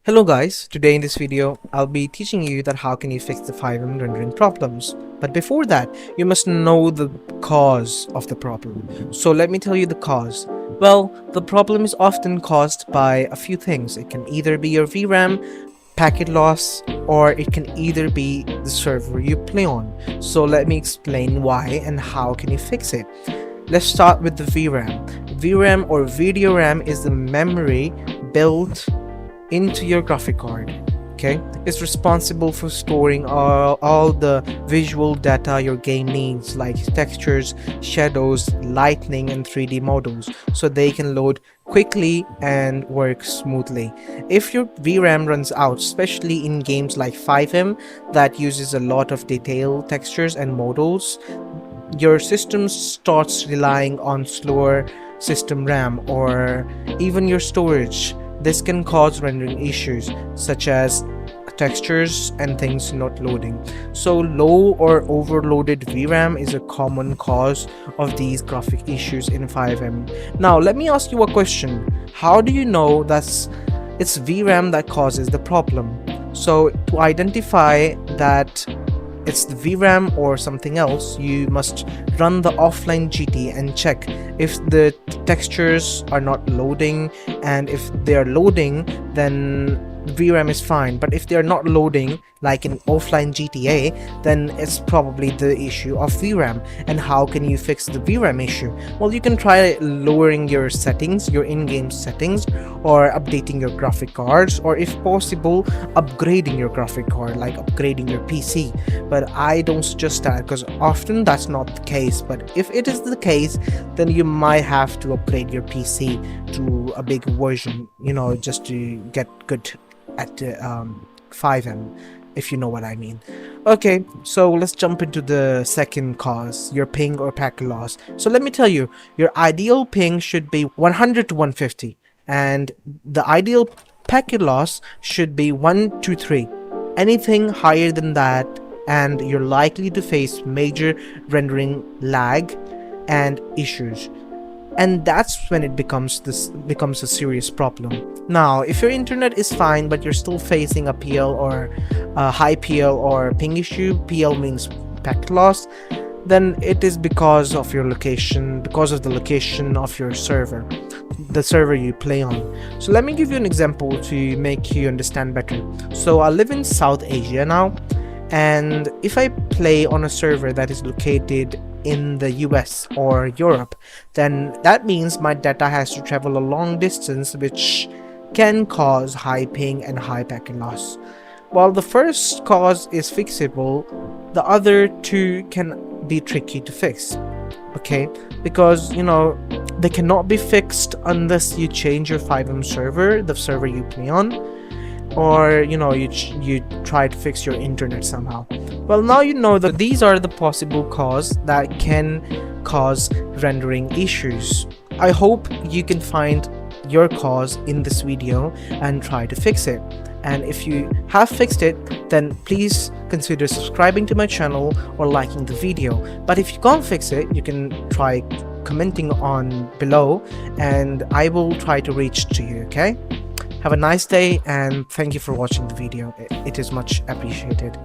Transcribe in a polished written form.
Hello guys, today in this video I'll be teaching you that how can you fix the FiveM rendering problems. But before that, you must know the cause of the problem. So let me tell you the cause. Well, the problem is often caused by a few things. It can either be your VRAM, packet loss, or it can either be the server you play on. So let me explain why and how can you fix it. Let's start with the VRAM. VRAM or video RAM is the memory built into your graphic card. Okay, it's responsible for storing all the visual data your game needs, like textures, shadows, lighting, and 3D models, so they can load quickly and work smoothly. If your VRAM runs out, especially in games like FiveM that uses a lot of detail, textures, and models, your system starts relying on slower system RAM or even your storage. This can cause rendering issues such as textures and things not loading. So low or overloaded VRAM is a common cause of these graphic issues in FiveM. Now let me ask you a question. How do you know it's VRAM that causes the problem? So to identify that it's the VRAM or something else, you must run the offline GT and check if the textures are not loading, and if they are loading then VRAM is fine, but if they are not loading like in offline GTA, then it's probably the issue of VRAM. And how can you fix the VRAM issue? Well, you can try lowering your settings, your in-game settings, or updating your graphic cards, or if possible upgrading your graphic card, like upgrading your PC. But I don't suggest that because often that's not the case. But if it is the case, then you might have to upgrade your PC to a big version, just to get good at FiveM, if you know what I mean. Okay, so let's jump into the second cause, your ping or packet loss. So let me tell you, your ideal ping should be 100 to 150, and the ideal packet loss should be 1 to 3. Anything higher than that and you're likely to face major rendering lag and issues, and that's when it becomes a serious problem. Now, if your internet is fine but you're still facing a PL or a high PL or ping issue, PL means packet loss, then it is because of your location, because of the location of your server, the server you play on. So let me give you an example to make you understand better. So I live in South Asia now, and if I play on a server that is located in the US or Europe, then that means my data has to travel a long distance, which can cause high ping and high packet loss. While the first cause is fixable, the other two can be tricky to fix. Okay, because they cannot be fixed unless you change your FiveM server, the server you play on, or you try to fix your internet somehow. Well, now you know that these are the possible causes that can cause rendering issues. I hope you can find your cause in this video and try to fix it. And if you have fixed it, then please consider subscribing to my channel or liking the video. But if you can't fix it, you can try commenting on below and I will try to reach to you. Okay, have a nice day and thank you for watching the video. It is much appreciated.